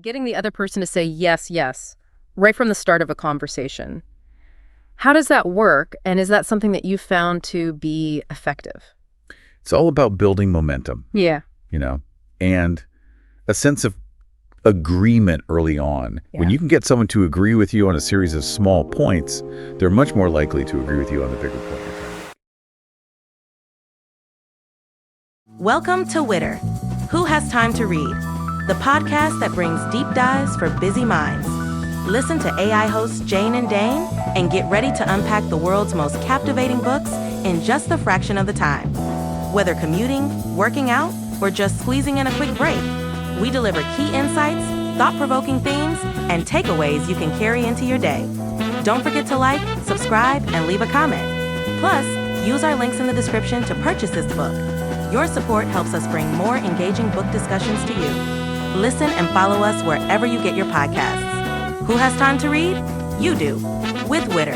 getting the other person to say yes, yes, right from the start of a conversation. How does that work, and is that something that you found to be effective? It's all about building momentum. Yeah. And a sense of agreement early on. Yeah. When you can get someone to agree with you on a series of small points, they're much more likely to agree with you on the bigger point. Welcome to Witter. Who Has Time to Read? The podcast that brings deep dives for busy minds. Listen to AI hosts Jane and Dane and get ready to unpack the world's most captivating books in just a fraction of the time. Whether commuting, working out, or just squeezing in a quick break, we deliver key insights, thought-provoking themes, and takeaways you can carry into your day. Don't forget to like, subscribe, and leave a comment. Plus, use our links in the description to purchase this book. Your support helps us bring more engaging book discussions to you. Listen and follow us wherever you get your podcasts. Who has time to read? You do, with Witter.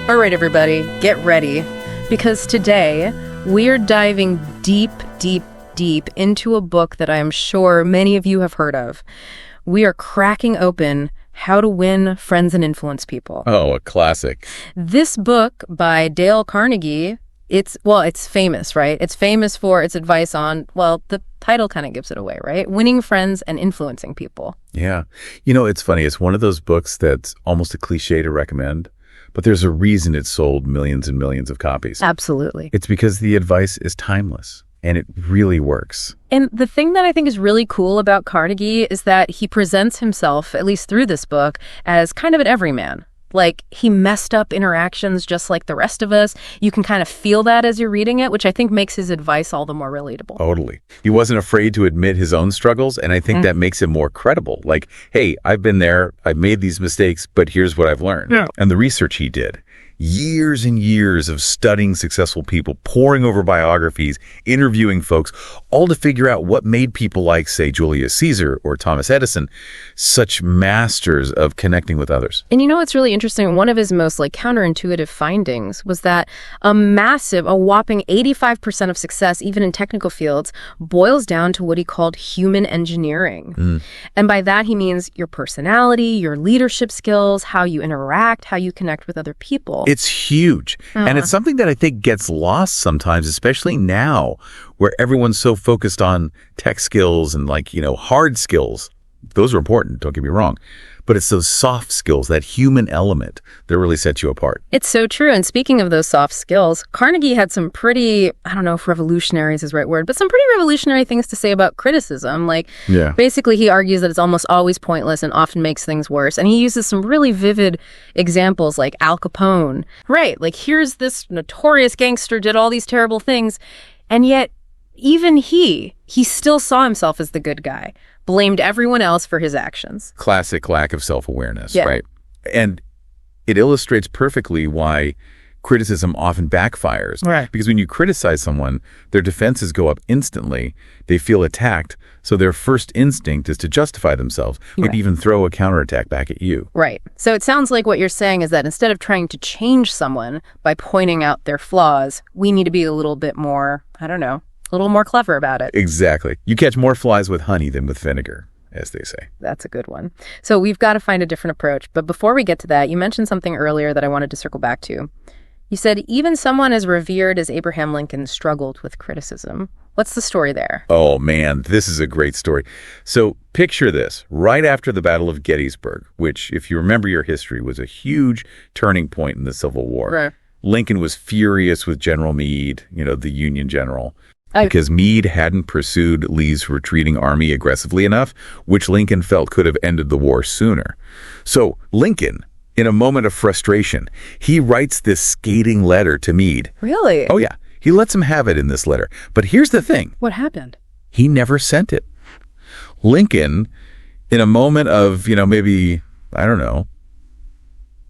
All right, everybody, get ready, because today we're diving deep, deep, deep into a book that I am sure many of you have heard of. We are cracking open How to Win Friends and Influence People. Oh, a classic. This book by Dale Carnegie, it's famous, right? It's famous for its advice on, the title kind of gives it away, right? Winning friends and influencing people. Yeah. It's funny. It's one of those books that's almost a cliche to recommend, but there's a reason it's sold millions and millions of copies. Absolutely. It's because the advice is timeless, and it really works. And the thing that I think is really cool about Carnegie is that he presents himself, at least through this book, as kind of an everyman. Like, he messed up interactions just like the rest of us. You can kind of feel that as you're reading it, which I think makes his advice all the more relatable. Totally. He wasn't afraid to admit his own struggles, and I think that makes him more credible. Like, hey, I've been there, I've made these mistakes, but here's what I've learned. Yeah. And the research he did. Years and years of studying successful people, poring over biographies, interviewing folks, all to figure out what made people like, say, Julius Caesar or Thomas Edison, such masters of connecting with others. And what's really interesting? One of his most counterintuitive findings was that a whopping 85% of success, even in technical fields, boils down to what he called human engineering. And by that, he means your personality, your leadership skills, how you interact, how you connect with other people. It's huge. And it's something that I think gets lost sometimes, especially now where everyone's so focused on tech skills and hard skills. Those are important, don't get me wrong. But it's those soft skills, that human element that really sets you apart. It's so true. And speaking of those soft skills, Carnegie had some pretty, I don't know if revolutionary is his right word, but some pretty revolutionary things to say about criticism. Basically, he argues that it's almost always pointless and often makes things worse. And he uses some really vivid examples like Al Capone. Right, here's this notorious gangster, did all these terrible things, and yet even he still saw himself as the good guy. Blamed everyone else for his actions. Classic lack of self-awareness, yeah. Right? And it illustrates perfectly why criticism often backfires. Right. Because when you criticize someone, their defenses go up instantly. They feel attacked, so their first instinct is to justify themselves, maybe even throw a counterattack back at you. Right. So it sounds like what you're saying is that instead of trying to change someone by pointing out their flaws, we need to be a little bit more, a little more clever about it. Exactly. You catch more flies with honey than with vinegar, as they say. That's a good one. So we've got to find a different approach. But before we get to that, you mentioned something earlier that I wanted to circle back to. You said even someone as revered as Abraham Lincoln struggled with criticism. What's the story there? Oh, man, this is a great story. So picture this. Right after the Battle of Gettysburg, which, if you remember your history, was a huge turning point in the Civil War. Right. Lincoln was furious with General Meade, the Union general. Because Meade hadn't pursued Lee's retreating army aggressively enough, which Lincoln felt could have ended the war sooner. So Lincoln, in a moment of frustration, he writes this scathing letter to Meade. Really? Oh, yeah. He lets him have it in this letter. But here's the thing. What happened? He never sent it. Lincoln, in a moment of, maybe,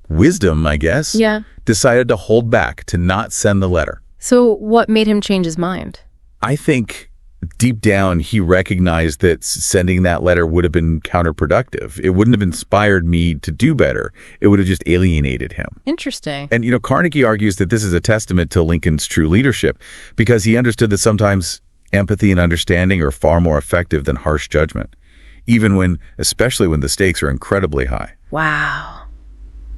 wisdom, I guess, decided to hold back, to not send the letter. So what made him change his mind? I think deep down, he recognized that sending that letter would have been counterproductive. It wouldn't have inspired Meade to do better. It would have just alienated him. Interesting. And, Carnegie argues that this is a testament to Lincoln's true leadership because he understood that sometimes empathy and understanding are far more effective than harsh judgment. especially when the stakes are incredibly high. Wow.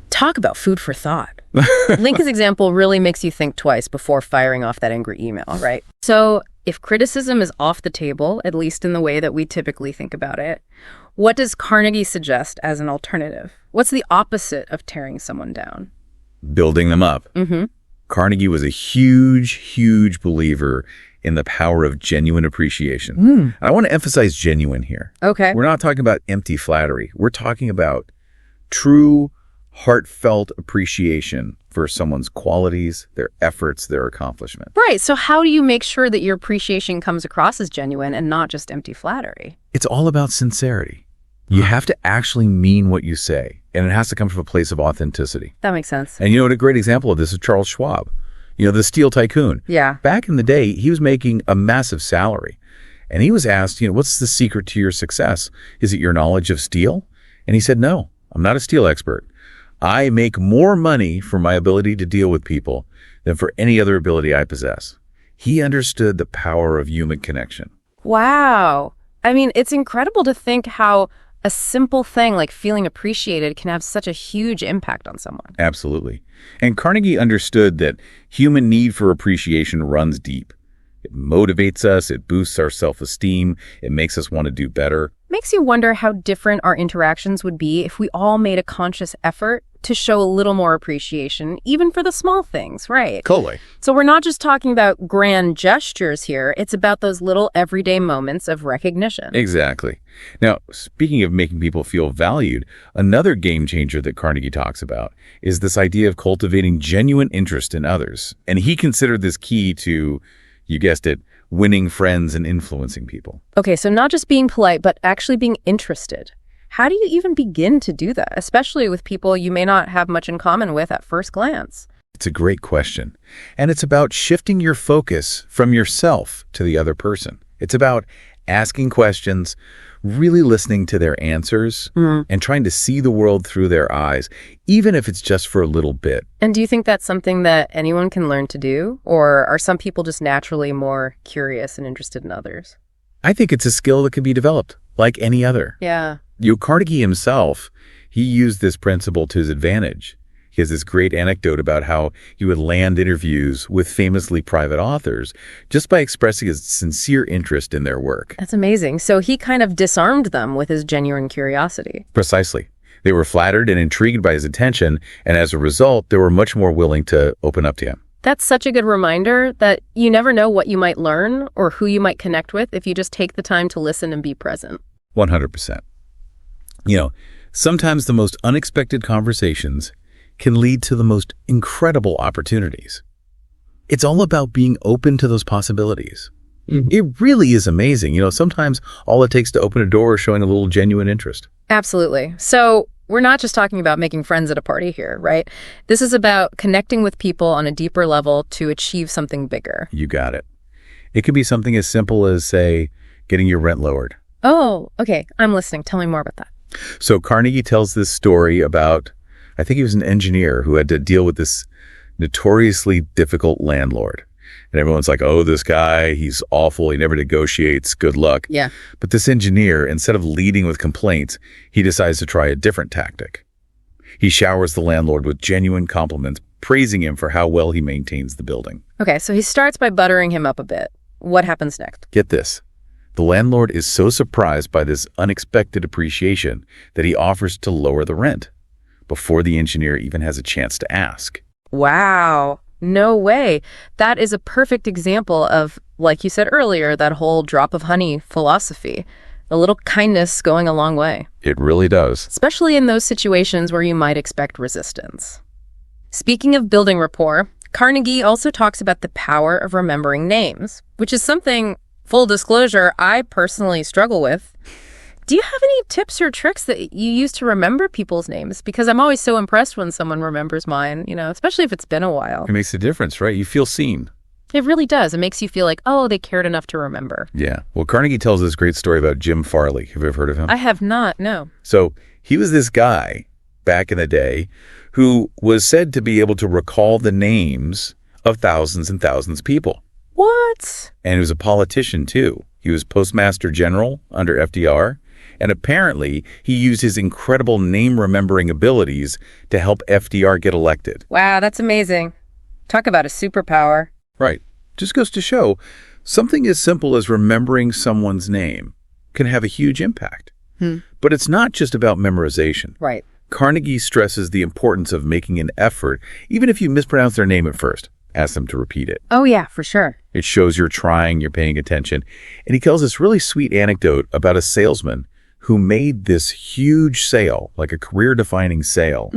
Talk about food for thought. Lincoln's example really makes you think twice before firing off that angry email, right? So if criticism is off the table, at least in the way that we typically think about it, what does Carnegie suggest as an alternative? What's the opposite of tearing someone down? Building them up. Carnegie was a huge believer in the power of genuine appreciation. I want to emphasize genuine here. Okay. We're not talking about empty flattery. We're talking about true, heartfelt appreciation for someone's qualities, their efforts, their accomplishment. Right. So how do you make sure that your appreciation comes across as genuine and not just empty flattery? It's all about sincerity. You have to actually mean what you say, and it has to come from a place of authenticity. That makes sense. And a great example of this is Charles Schwab, the steel tycoon. Yeah. Back in the day, he was making a massive salary. And he was asked, what's the secret to your success? Is it your knowledge of steel? And he said, no, I'm not a steel expert. I make more money for my ability to deal with people than for any other ability I possess. He understood the power of human connection. Wow. I mean, it's incredible to think how a simple thing like feeling appreciated can have such a huge impact on someone. Absolutely. And Carnegie understood that human need for appreciation runs deep. It motivates us, it boosts our self-esteem, it makes us want to do better. Makes you wonder how different our interactions would be if we all made a conscious effort to show a little more appreciation, even for the small things, right? Totally. So we're not just talking about grand gestures here, it's about those little everyday moments of recognition. Exactly. Now, speaking of making people feel valued, another game changer that Carnegie talks about is this idea of cultivating genuine interest in others. And he considered this key to, you guessed it, winning friends and influencing people. Okay, so not just being polite, but actually being interested. How do you even begin to do that, especially with people you may not have much in common with at first glance? It's a great question. And it's about shifting your focus from yourself to the other person. It's about asking questions, really listening to their answers, and trying to see the world through their eyes, even if it's just for a little bit. And do you think that's something that anyone can learn to do? Or are some people just naturally more curious and interested in others? I think it's a skill that can be developed, like any other. Yeah. Carnegie himself, he used this principle to his advantage. He has this great anecdote about how he would land interviews with famously private authors just by expressing his sincere interest in their work. That's amazing. So he kind of disarmed them with his genuine curiosity. Precisely. They were flattered and intrigued by his attention, and as a result, they were much more willing to open up to him. That's such a good reminder that you never know what you might learn or who you might connect with if you just take the time to listen and be present. 100%. Sometimes the most unexpected conversations can lead to the most incredible opportunities. It's all about being open to those possibilities. It really is amazing. Sometimes all it takes to open a door is showing a little genuine interest. Absolutely. So we're not just talking about making friends at a party here, right? This is about connecting with people on a deeper level to achieve something bigger. You got it. It could be something as simple as, say, getting your rent lowered. Oh, okay. I'm listening. Tell me more about that. So Carnegie tells this story about, I think he was an engineer who had to deal with this notoriously difficult landlord. And everyone's like, oh, this guy, he's awful. He never negotiates. Good luck. Yeah. But this engineer, instead of leading with complaints, he decides to try a different tactic. He showers the landlord with genuine compliments, praising him for how well he maintains the building. Okay, so he starts by buttering him up a bit. What happens next? Get this. The landlord is so surprised by this unexpected appreciation that he offers to lower the rent before the engineer even has a chance to ask. Wow. No way. That is a perfect example of, like you said earlier, that whole drop of honey philosophy. A little kindness going a long way. It really does. Especially in those situations where you might expect resistance. Speaking of building rapport, Carnegie also talks about the power of remembering names, which is something, full disclosure, I personally struggle with. Do you have any tips or tricks that you use to remember people's names? Because I'm always so impressed when someone remembers mine, especially if it's been a while. It makes a difference, right? You feel seen. It really does. It makes you feel like, oh, they cared enough to remember. Yeah. Well, Carnegie tells this great story about Jim Farley. Have you ever heard of him? I have not, no. So he was this guy back in the day who was said to be able to recall the names of thousands and thousands of people. What? And he was a politician, too. He was postmaster general under FDR. And apparently, he used his incredible name-remembering abilities to help FDR get elected. Wow, that's amazing. Talk about a superpower. Right. Just goes to show, something as simple as remembering someone's name can have a huge impact. But it's not just about memorization. Right. Carnegie stresses the importance of making an effort, even if you mispronounce their name at first. Ask them to repeat it. Oh, yeah, for sure. It shows you're trying, you're paying attention. And he tells this really sweet anecdote about a salesman who made this huge sale, like a career-defining sale,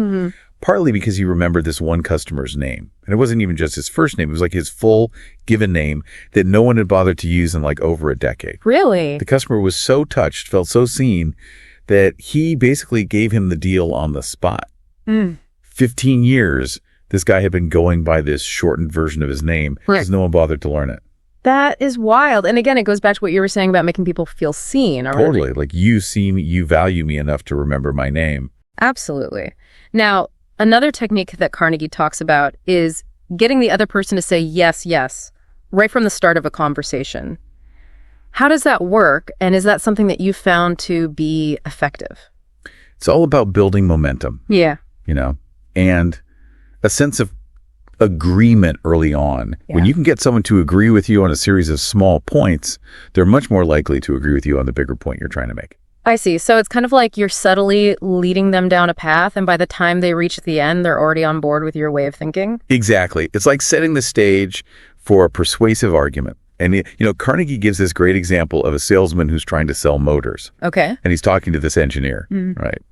partly because he remembered this one customer's name. And it wasn't even just his first name. It was like his full given name that no one had bothered to use in like over a decade. Really? The customer was so touched, felt so seen, that he basically gave him the deal on the spot. 15 years, this guy had been going by this shortened version of his name because no one bothered to learn it. That is wild. And again, it goes back to what you were saying about making people feel seen. Totally. Like, you see me, you value me enough to remember my name. Absolutely. Now, another technique that Carnegie talks about is getting the other person to say yes, yes, right from the start of a conversation. How does that work? And is that something that you found to be effective? It's all about building momentum. Yeah. And a sense of agreement early on. Yeah. When you can get someone to agree with you on a series of small points, they're much more likely to agree with you on the bigger point you're trying to make. I see. So it's kind of like you're subtly leading them down a path, and by the time they reach the end, they're already on board with your way of thinking? Exactly. It's like setting the stage for a persuasive argument. And, Carnegie gives this great example of a salesman who's trying to sell motors. Okay. And he's talking to this engineer, right?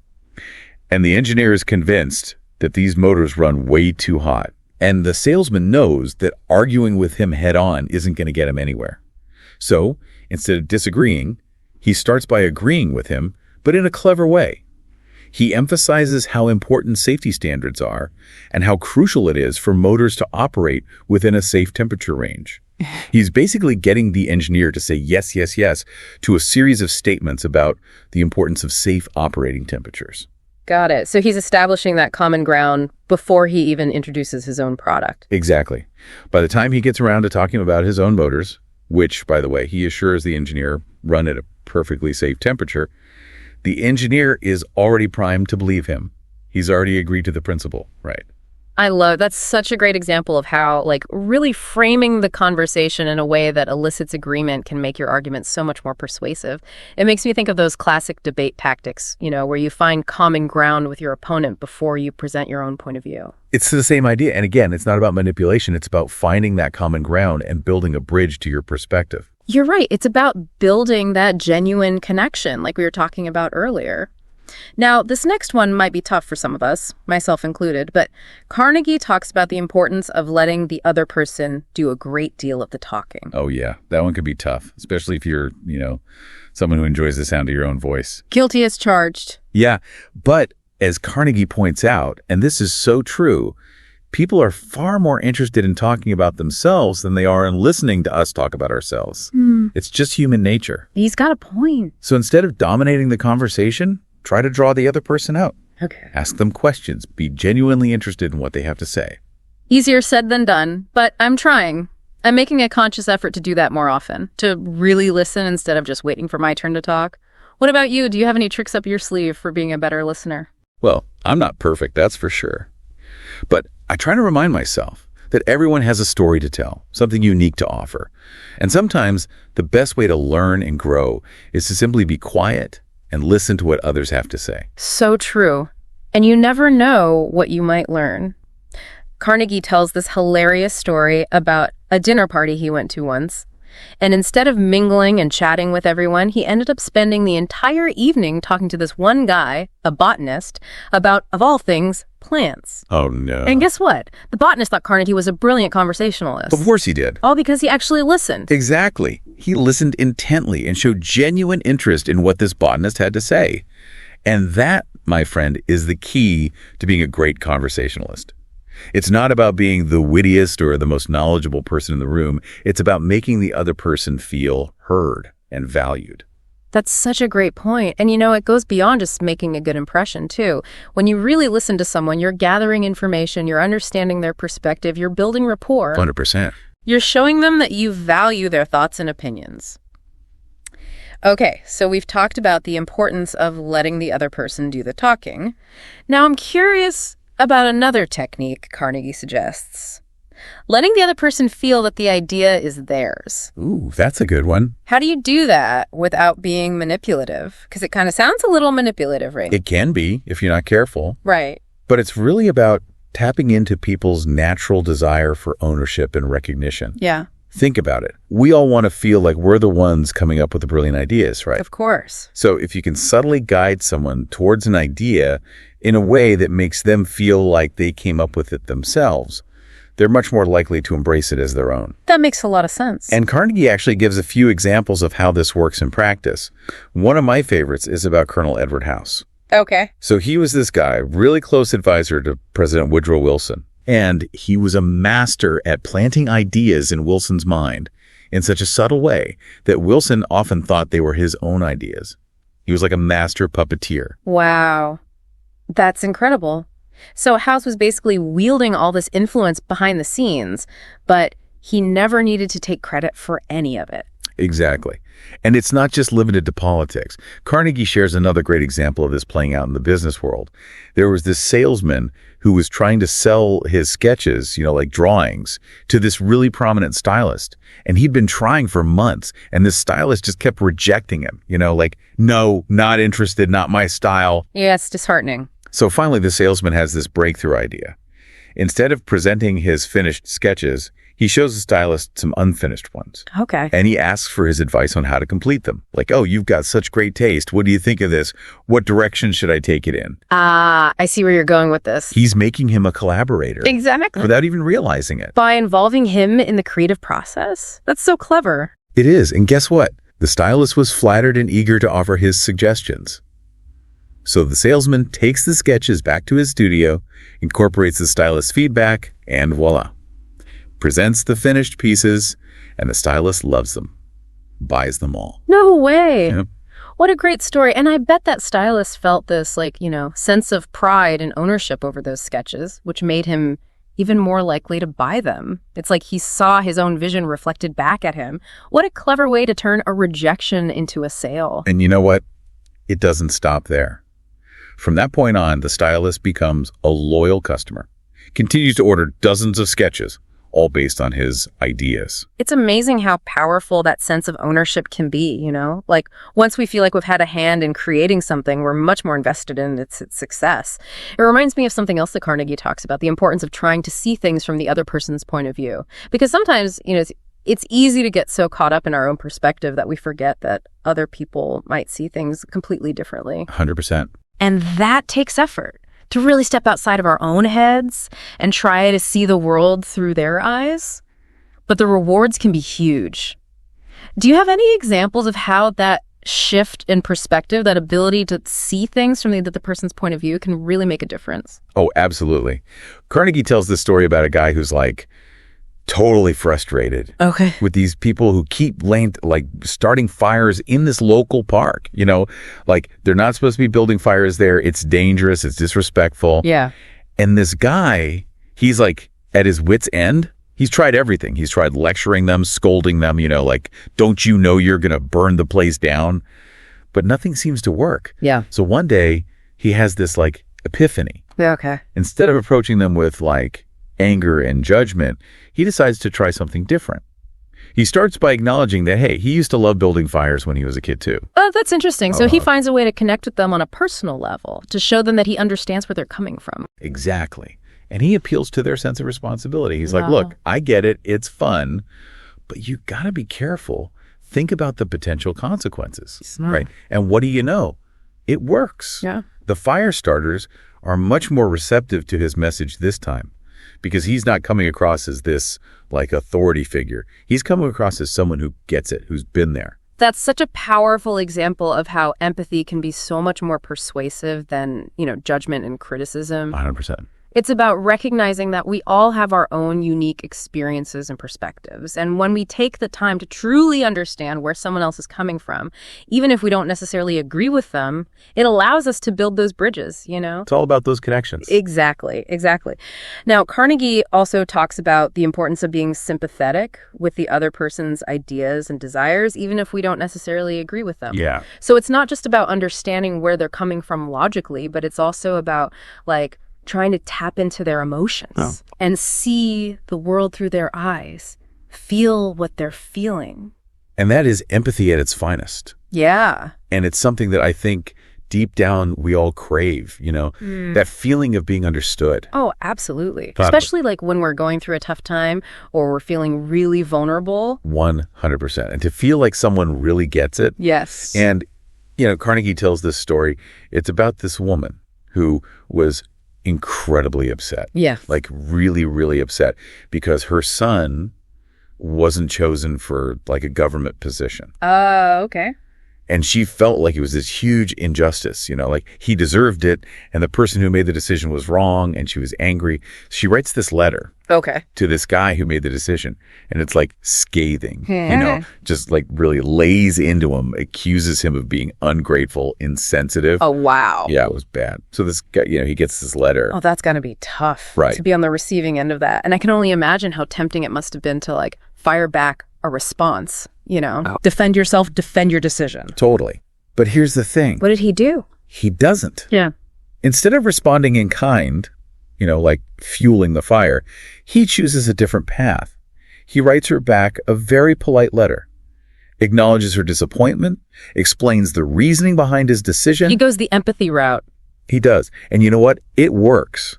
And the engineer is convinced that these motors run way too hot. And the salesman knows that arguing with him head on isn't going to get him anywhere. So instead of disagreeing, he starts by agreeing with him, but in a clever way. He emphasizes how important safety standards are and how crucial it is for motors to operate within a safe temperature range. He's basically getting the engineer to say yes, yes, yes to a series of statements about the importance of safe operating temperatures. Got it. So he's establishing that common ground before he even introduces his own product. Exactly. By the time he gets around to talking about his own motors, which, by the way, he assures the engineer run at a perfectly safe temperature, the engineer is already primed to believe him. He's already agreed to the principle, right? That's such a great example of how, really framing the conversation in a way that elicits agreement can make your argument so much more persuasive. It makes me think of those classic debate tactics, where you find common ground with your opponent before you present your own point of view. It's the same idea. And again, it's not about manipulation. It's about finding that common ground and building a bridge to your perspective. You're right. It's about building that genuine connection, like we were talking about earlier. Now, this next one might be tough for some of us, myself included, but Carnegie talks about the importance of letting the other person do a great deal of the talking. Oh, yeah. That one could be tough, especially if you're, someone who enjoys the sound of your own voice. Guilty as charged. Yeah. But as Carnegie points out, and this is so true, people are far more interested in talking about themselves than they are in listening to us talk about ourselves. It's just human nature. He's got a point. So instead of dominating the conversation, try to draw the other person out. Okay. Ask them questions. Be genuinely interested in what they have to say. Easier said than done, but I'm trying. I'm making a conscious effort to do that more often, to really listen instead of just waiting for my turn to talk. What about you? Do you have any tricks up your sleeve for being a better listener? Well, I'm not perfect, that's for sure. But I try to remind myself that everyone has a story to tell, something unique to offer. And sometimes the best way to learn and grow is to simply be quiet and listen to what others have to say. So true. And you never know what you might learn. Carnegie tells this hilarious story about a dinner party he went to once. And instead of mingling and chatting with everyone, he ended up spending the entire evening talking to this one guy, a botanist, about, of all things, plants. Oh, no. And guess what? The botanist thought Carnegie was a brilliant conversationalist. Of course he did. All because he actually listened. Exactly. He listened intently and showed genuine interest in what this botanist had to say. And that, my friend, is the key to being a great conversationalist. It's not about being the wittiest or the most knowledgeable person in the room. It's about making the other person feel heard and valued. That's such a great point. And it goes beyond just making a good impression, too. When you really listen to someone, you're gathering information, you're understanding their perspective, you're building rapport. 100%. You're showing them that you value their thoughts and opinions. Okay, so we've talked about the importance of letting the other person do the talking. Now I'm curious about another technique Carnegie suggests. Letting the other person feel that the idea is theirs. Ooh, that's a good one. How do you do that without being manipulative? Because it kind of sounds a little manipulative, right? It can be if you're not careful. Right. But it's really about tapping into people's natural desire for ownership and recognition. Yeah. Think about it. We all want to feel like we're the ones coming up with the brilliant ideas, right? Of course. So if you can subtly guide someone towards an idea in a way that makes them feel like they came up with it themselves, they're much more likely to embrace it as their own. That makes a lot of sense. And Carnegie actually gives a few examples of how this works in practice. One of my favorites is about Colonel Edward House. Okay. So he was this guy, really close advisor to President Woodrow Wilson. And he was a master at planting ideas in Wilson's mind in such a subtle way that Wilson often thought they were his own ideas. He was like a master puppeteer. Wow. That's incredible. So House was basically wielding all this influence behind the scenes, but he never needed to take credit for any of it. Exactly. And it's not just limited to politics. Carnegie shares another great example of this playing out in the business world. There was this salesman who was trying to sell his sketches, like drawings, to this really prominent stylist. And he'd been trying for months, and this stylist just kept rejecting him, like, no, not interested, not my style. Yeah, it's disheartening. So finally, the salesman has this breakthrough idea. Instead of presenting his finished sketches, he shows the stylist some unfinished ones. Okay. And he asks for his advice on how to complete them. Like, oh, you've got such great taste. What do you think of this? What direction should I take it in? I see where you're going with this. He's making him a collaborator. Exactly. Without even realizing it. By involving him in the creative process? That's so clever. It is. And guess what? The stylist was flattered and eager to offer his suggestions. So the salesman takes the sketches back to his studio, incorporates the stylist's feedback, and voila. Presents the finished pieces, and the stylist loves them. Buys them all. No way. Yep. What a great story. And I bet that stylist felt this, sense of pride and ownership over those sketches, which made him even more likely to buy them. It's like he saw his own vision reflected back at him. What a clever way to turn a rejection into a sale. And you know what? It doesn't stop there. From that point on, the stylist becomes a loyal customer, continues to order dozens of sketches, all based on his ideas. It's amazing how powerful that sense of ownership can be, Like, once we feel like we've had a hand in creating something, we're much more invested in its success. It reminds me of something else that Carnegie talks about, the importance of trying to see things from the other person's point of view. Because sometimes, it's easy to get so caught up in our own perspective that we forget that other people might see things completely differently. 100%. And that takes effort. To really step outside of our own heads and try to see the world through their eyes. But the rewards can be huge. Do you have any examples of how that shift in perspective, that ability to see things from the other person's point of view, can really make a difference? Oh, absolutely. Carnegie tells this story about a guy who's totally frustrated. Okay. With these people who keep starting fires in this local park. They're not supposed to be building fires there. It's dangerous. It's disrespectful. Yeah. And this guy, he's at his wit's end. He's tried everything. He's tried lecturing them, scolding them, don't you know you're going to burn the place down? But nothing seems to work. Yeah. So one day he has this epiphany. Yeah, okay. Instead of approaching them with anger and judgment, he decides to try something different. He starts by acknowledging that, hey, he used to love building fires when he was a kid too. Oh, that's interesting. So he finds a way to connect with them on a personal level, to show them that he understands where they're coming from. Exactly. And he appeals to their sense of responsibility. He's like, look, I get it. It's fun, but you got to be careful. Think about the potential consequences. Smart. Right? And what do you know? It works. Yeah. The fire starters are much more receptive to his message this time, because he's not coming across as this authority figure. He's coming across as someone who gets it, who's been there. That's such a powerful example of how empathy can be so much more persuasive than, judgment and criticism. 100%. It's about recognizing that we all have our own unique experiences and perspectives. And when we take the time to truly understand where someone else is coming from, even if we don't necessarily agree with them, it allows us to build those bridges, you know? It's all about those connections. Exactly. Now, Carnegie also talks about the importance of being sympathetic with the other person's ideas and desires, even if we don't necessarily agree with them. Yeah. So it's not just about understanding where they're coming from logically, but it's also about, like, trying to tap into their emotions and see the world through their eyes, feel what they're feeling. And that is empathy at its finest. Yeah. And it's something that I think deep down we all crave, you know, that feeling of being understood. Oh, absolutely. Especially like when we're going through a tough time or we're feeling really vulnerable. 100%. And to feel like someone really gets it. Yes. And, you know, Carnegie tells this story. It's about this woman who was incredibly upset. Yeah. Like really, really upset because her son wasn't chosen for like a government position. Okay. And she felt like it was this huge injustice, you know, like he deserved it and the person who made the decision was wrong and she was angry. She writes this letter to this guy who made the decision and it's like scathing, you know, just like really lays into him, accuses him of being ungrateful, insensitive. Oh, wow. Yeah, it was bad. So this guy, you know, he gets this letter. Oh, that's got to be tough to be on the receiving end of that. And I can only imagine how tempting it must have been to like fire back a response. You know, defend yourself, defend your decision. Totally. But here's the thing. What did he do? He doesn't. Yeah. Instead of responding in kind, you know, like fueling the fire, he chooses a different path. He writes her back a very polite letter, acknowledges her disappointment, explains the reasoning behind his decision. He goes the empathy route. He does. And you know what? It works.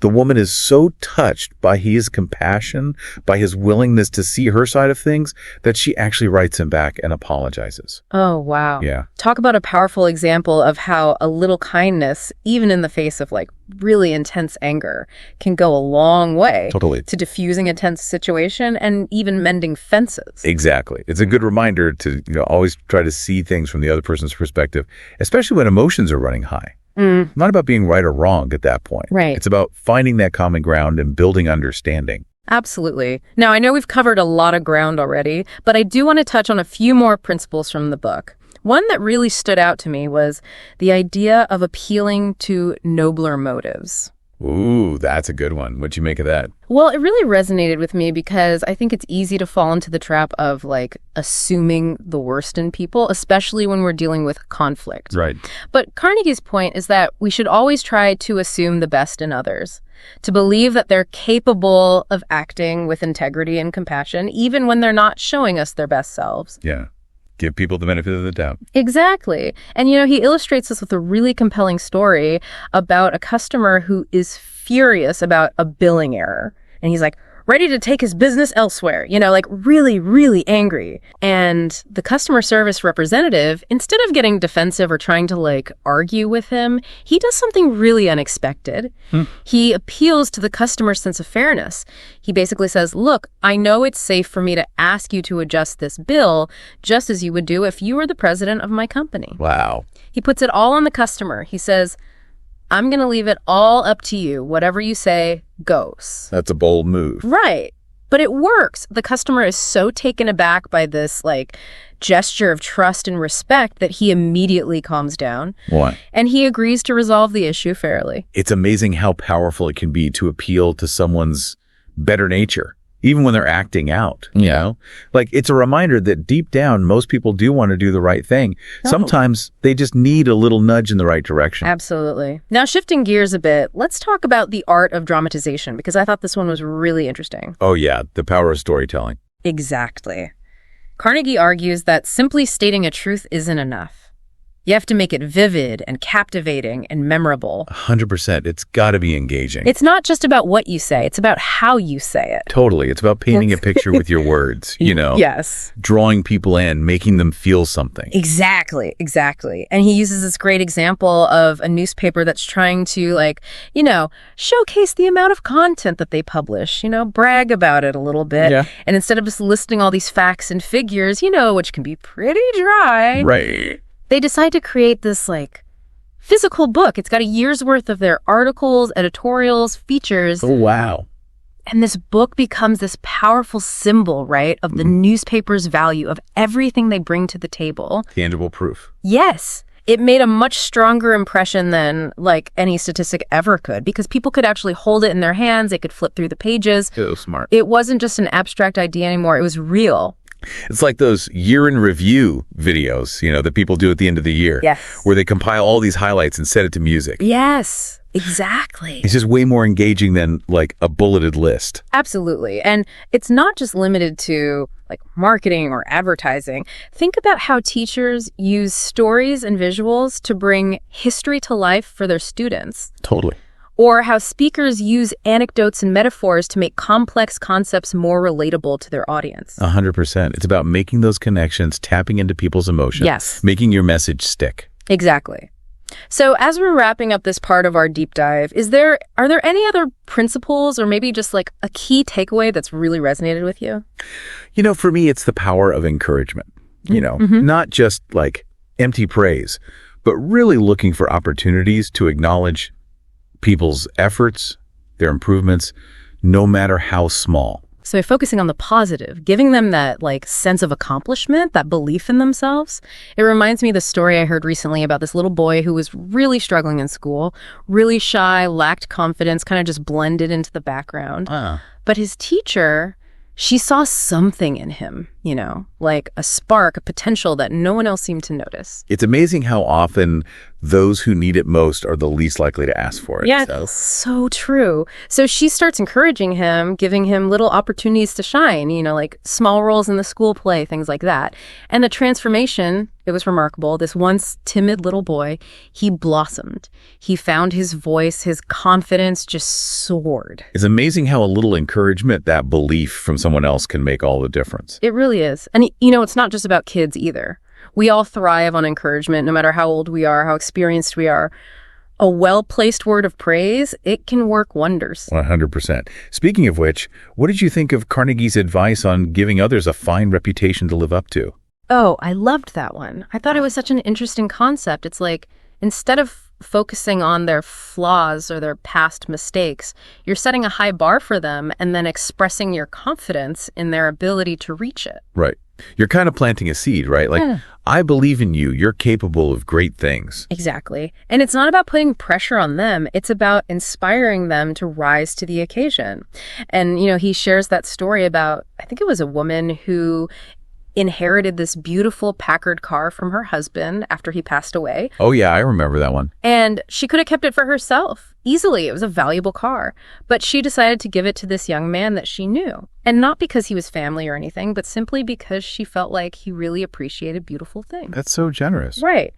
The woman is so touched by his compassion, by his willingness to see her side of things, that she actually writes him back and apologizes. Oh, wow. Yeah. Talk about a powerful example of how a little kindness, even in the face of like really intense anger, can go a long way to diffusing a tense situation and even mending fences. Exactly. It's a good reminder to, you know, always try to see things from the other person's perspective, especially when emotions are running high. Not about being right or wrong at that point. Right. It's about finding that common ground and building understanding. Absolutely. Now, I know we've covered a lot of ground already, but I do want to touch on a few more principles from the book. One that really stood out to me was the idea of appealing to nobler motives. Ooh, that's a good one. What'd you make of that? Well, it really resonated with me because I think it's easy to fall into the trap of like assuming the worst in people, especially when we're dealing with conflict. Right. But Carnegie's point is that we should always try to assume the best in others, to believe that they're capable of acting with integrity and compassion, even when they're not showing us their best selves. Yeah. Give people the benefit of the doubt. Exactly. And, you know, he illustrates this with a really compelling story about a customer who is furious about a billing error. And he's like ready to take his business elsewhere, you know, like really, really angry. And the customer service representative, instead of getting defensive or trying to like argue with him, he does something really unexpected. He appeals to the customer's sense of fairness. He basically says, look, I know it's safe for me to ask you to adjust this bill just as you would do if you were the president of my company. Wow. He puts it all on the customer. He says, I'm going to leave it all up to you. Whatever you say goes. That's a bold move. Right. But it works. The customer is so taken aback by this like gesture of trust and respect that he immediately calms down. Why? And he agrees to resolve the issue fairly. It's amazing how powerful it can be to appeal to someone's better nature, even when they're acting out, you know? Like, it's a reminder that deep down, most people do want to do the right thing. Sometimes they just need a little nudge in the right direction. Absolutely. Now, shifting gears a bit, let's talk about the art of dramatization, because I thought this one was really interesting. Oh, yeah. The power of storytelling. Exactly. Carnegie argues that simply stating a truth isn't enough. You have to make it vivid and captivating and memorable. 100%. It's got to be engaging. It's not just about what you say. It's about how you say it. Totally. It's about painting a picture with your words, you know? Yes. Drawing people in, making them feel something. Exactly. And he uses this great example of a newspaper that's trying to, like, you know, showcase the amount of content that they publish, you know, brag about it a little bit. Yeah. And instead of just listing all these facts and figures, you know, which can be pretty dry. Right. They decide to create this, like, physical book. It's got a year's worth of their articles, editorials, features. Oh, wow. And this book becomes this powerful symbol, right, of the newspaper's value, of everything they bring to the table. Tangible proof. Yes. It made a much stronger impression than, like, any statistic ever could, because people could actually hold it in their hands. They could flip through the pages. So smart. It wasn't just an abstract idea anymore. It was real. It's like those year in review videos, that people do at the end of the year. Yes. Where they compile all these highlights and set it to music. Yes, exactly. It's just way more engaging than, like, a bulleted list. Absolutely. And it's not just limited to, like, marketing or advertising. Think about how teachers use stories and visuals to bring history to life for their students. Totally. Or how speakers use anecdotes and metaphors to make complex concepts more relatable to their audience. 100%. It's about making those connections, tapping into people's emotions. Yes. Making your message stick. Exactly. So as we're wrapping up this part of our deep dive, are there any other principles or maybe just like a key takeaway that's really resonated with you? For me, it's the power of encouragement. Not just like empty praise, but really looking for opportunities to acknowledge people's efforts, their improvements, no matter how small. So focusing on the positive, giving them that like sense of accomplishment, that belief in themselves. It reminds me of the story I heard recently about this little boy who was really struggling in school, really shy, lacked confidence, kind of just blended into the background. But his teacher, she saw something in him, like a spark, a potential that no one else seemed to notice. It's amazing how often those who need it most are the least likely to ask for it. Yeah, so true. So she starts encouraging him, giving him little opportunities to shine, like small roles in the school play, things like that. And the transformation, it was remarkable. This once timid little boy, he blossomed. He found his voice, his confidence just soared. It's amazing how a little encouragement, that belief from someone else can make all the difference. It really is. And, it's not just about kids either. We all thrive on encouragement, no matter how old we are, how experienced we are. A well-placed word of praise, it can work wonders. 100%. Speaking of which, what did you think of Carnegie's advice on giving others a fine reputation to live up to? Oh, I loved that one. I thought it was such an interesting concept. It's like, instead of focusing on their flaws or their past mistakes, you're setting a high bar for them and then expressing your confidence in their ability to reach it. Right. You're kind of planting a seed, right? Like, I believe in you. You're capable of great things. Exactly. And it's not about putting pressure on them. It's about inspiring them to rise to the occasion. And, he shares that story about, I think it was a woman who inherited this beautiful Packard car from her husband after he passed away. Oh, yeah, I remember that one. And she could have kept it for herself easily. It was a valuable car. But she decided to give it to this young man that she knew. And not because he was family or anything, but simply because she felt like he really appreciated beautiful things. That's so generous. Right.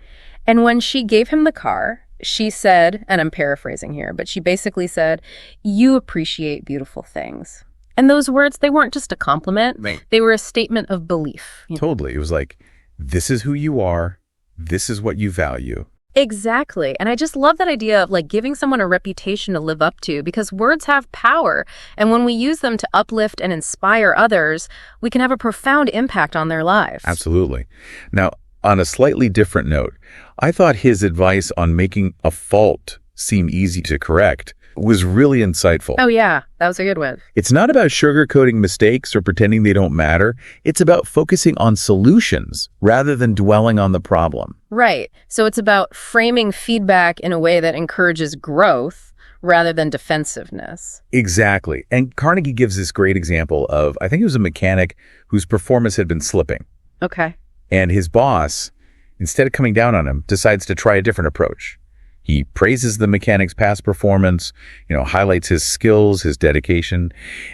And when she gave him the car, she said, and I'm paraphrasing here, but she basically said, "You appreciate beautiful things." And those words, they weren't just a compliment. Right. They were a statement of belief. Totally. It was like, this is who you are. This is what you value. Exactly. And I just love that idea of like giving someone a reputation to live up to, because words have power. And when we use them to uplift and inspire others, we can have a profound impact on their lives. Absolutely. Now, on a slightly different note, I thought his advice on making a fault seem easy to correct was really insightful. Oh, yeah. That was a good one. It's not about sugarcoating mistakes or pretending they don't matter. It's about focusing on solutions rather than dwelling on the problem. Right. So it's about framing feedback in a way that encourages growth rather than defensiveness. Exactly. And Carnegie gives this great example of, I think it was a mechanic whose performance had been slipping. Okay. And his boss, instead of coming down on him, decides to try a different approach. He praises the mechanic's past performance, highlights his skills, his dedication,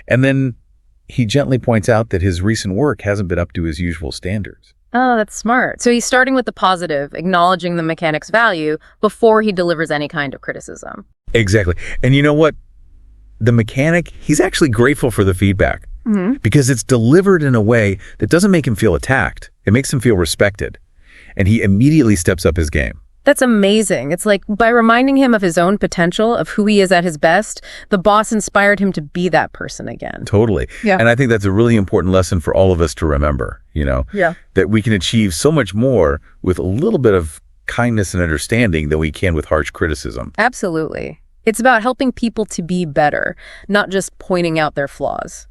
and then he gently points out that his recent work hasn't been up to his usual standards. Oh, that's smart. So he's starting with the positive, acknowledging the mechanic's value before he delivers any kind of criticism. Exactly. And you know what? The mechanic, he's actually grateful for the feedback because it's delivered in a way that doesn't make him feel attacked. It makes him feel respected. And he immediately steps up his game. That's amazing. It's like by reminding him of his own potential, of who he is at his best, the boss inspired him to be that person again. Totally. Yeah. And I think that's a really important lesson for all of us to remember, Yeah. that we can achieve so much more with a little bit of kindness and understanding than we can with harsh criticism. Absolutely. It's about helping people to be better, not just pointing out their flaws.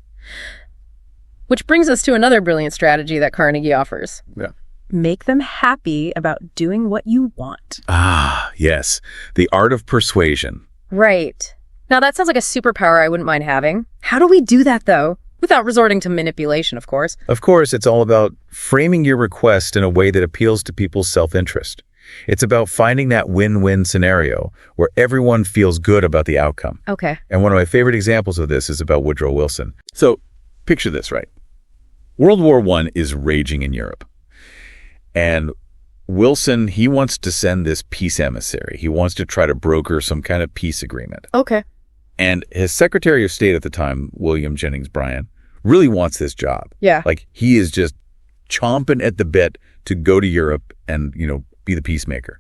Which brings us to another brilliant strategy that Carnegie offers. Yeah. Make them happy about doing what you want. Ah, yes. The art of persuasion. Right. Now that sounds like a superpower I wouldn't mind having. How do we do that, though? Without resorting to manipulation, of course. Of course, it's all about framing your request in a way that appeals to people's self-interest. It's about finding that win-win scenario where everyone feels good about the outcome. Okay. And one of my favorite examples of this is about Woodrow Wilson. So picture this, right? World War I is raging in Europe. And Wilson, he wants to send this peace emissary. He wants to try to broker some kind of peace agreement. Okay. And his Secretary of State at the time, William Jennings Bryan, really wants this job. Yeah. Like, he is just chomping at the bit to go to Europe and, be the peacemaker.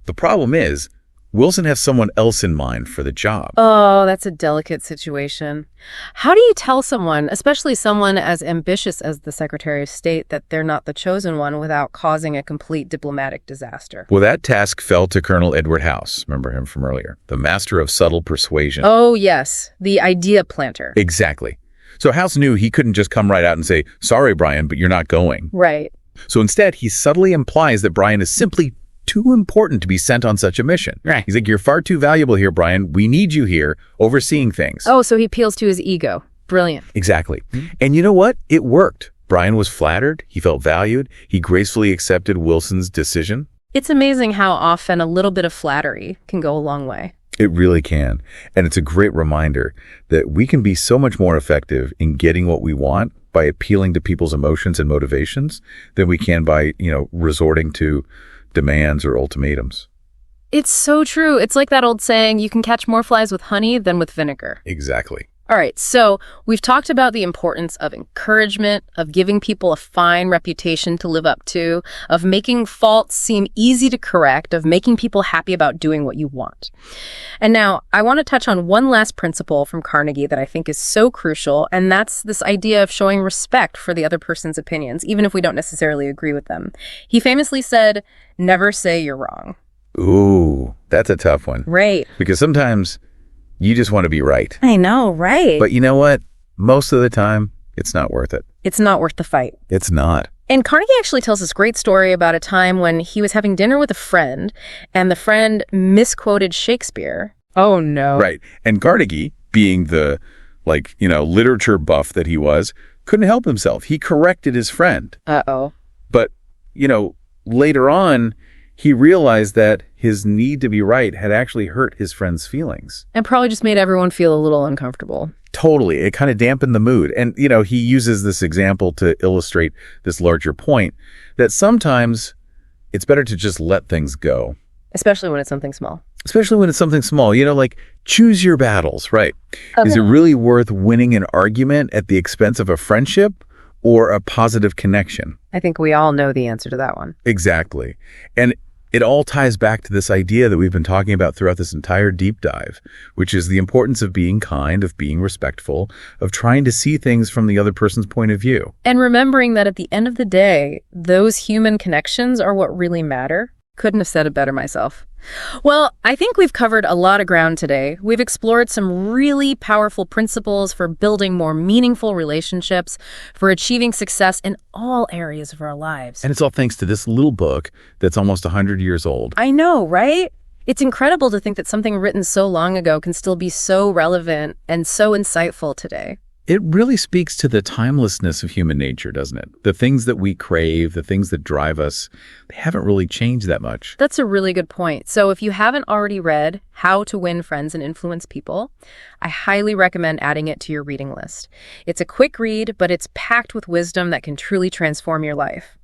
The problem is, Wilson has someone else in mind for the job. Oh, that's a delicate situation. How do you tell someone, especially someone as ambitious as the Secretary of State, that they're not the chosen one without causing a complete diplomatic disaster? Well, that task fell to Colonel Edward House. Remember him from earlier. The master of subtle persuasion. Oh, yes. The idea planter. Exactly. So House knew he couldn't just come right out and say, "Sorry, Brian, but you're not going." Right. So instead, he subtly implies that Brian is simply too important to be sent on such a mission. Right. He's like, "You're far too valuable here, Brian. We need you here overseeing things." Oh, so he appeals to his ego. Brilliant. Exactly. And you know what? It worked. Brian was flattered. He felt valued. He gracefully accepted Wilson's decision. It's amazing how often a little bit of flattery can go a long way. It really can. And it's a great reminder that we can be so much more effective in getting what we want by appealing to people's emotions and motivations than we can by, resorting to demands or ultimatums. It's so true. It's like that old saying, you can catch more flies with honey than with vinegar. Exactly. All right, so we've talked about the importance of encouragement, of giving people a fine reputation to live up to, of making faults seem easy to correct, of making people happy about doing what you want. And now I want to touch on one last principle from Carnegie that I think is so crucial, and that's this idea of showing respect for the other person's opinions, even if we don't necessarily agree with them. He famously said, "Never say you're wrong." Ooh, that's a tough one. Right. Because sometimes you just want to be right. I know, right? But you know what? Most of the time, it's not worth it. It's not worth the fight. It's not. And Carnegie actually tells this great story about a time when he was having dinner with a friend, and the friend misquoted Shakespeare. Oh, no. Right. And Carnegie, being the, literature buff that he was, couldn't help himself. He corrected his friend. Uh-oh. But, later on, he realized that his need to be right had actually hurt his friend's feelings. And probably just made everyone feel a little uncomfortable. Totally. It kind of dampened the mood. And, he uses this example to illustrate this larger point that sometimes it's better to just let things go. Especially when it's something small. Choose your battles, right? Okay. Is it really worth winning an argument at the expense of a friendship or a positive connection? I think we all know the answer to that one. Exactly. And it all ties back to this idea that we've been talking about throughout this entire deep dive, which is the importance of being kind, of being respectful, of trying to see things from the other person's point of view. And remembering that at the end of the day, those human connections are what really matter. Couldn't have said it better myself. Well, I think we've covered a lot of ground today. We've explored some really powerful principles for building more meaningful relationships, for achieving success in all areas of our lives. And it's all thanks to this little book that's almost 100 years old. I know, right? It's incredible to think that something written so long ago can still be so relevant and so insightful today. It really speaks to the timelessness of human nature, doesn't it? The things that we crave, the things that drive us, they haven't really changed that much. That's a really good point. So if you haven't already read How to Win Friends and Influence People, I highly recommend adding it to your reading list. It's a quick read, but it's packed with wisdom that can truly transform your life.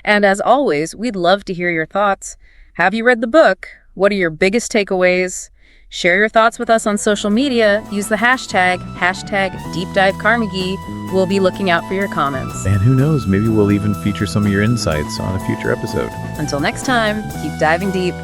And as always, we'd love to hear your thoughts. Have you read the book? What are your biggest takeaways? Share your thoughts with us on social media. Use the hashtag #DeepDiveCarnegie. We'll be looking out for your comments. And who knows, maybe we'll even feature some of your insights on a future episode. Until next time, keep diving deep.